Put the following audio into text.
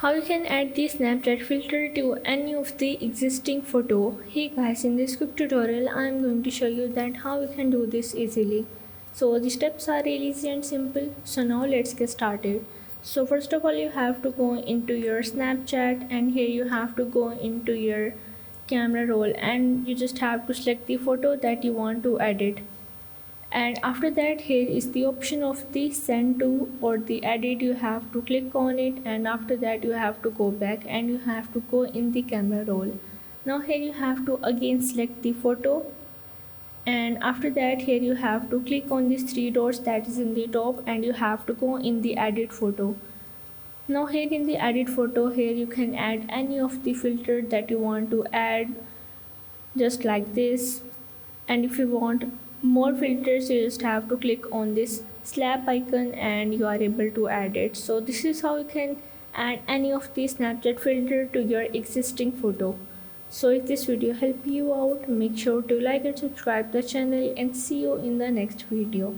How you can add the Snapchat filter to any of the existing photo. Hey guys, in this quick tutorial I am going to show you that how you can do this easily. So the steps are really easy and simple. So now let's get started. So first of all you have to go into your Snapchat, and here you have to go into your camera roll, and you just have to select the photo that you want to edit. And after that, here is the option of the send to or the edit. You have to click on it, and after that you have to go back and you have to go in the camera roll. Now here you have to again select the photo, and after that here you have to click on these three dots that is in the top, and you have to go in the edit photo. Now here in the edit photo, here you can add any of the filter that you want to add, just like this. And if you want more filters, you just have to click on this slap icon and you are able to add it. So this is how you can add any of the Snapchat filter to your existing photo. So if this video helped you out, make sure to like and subscribe the channel, and see you in the next video.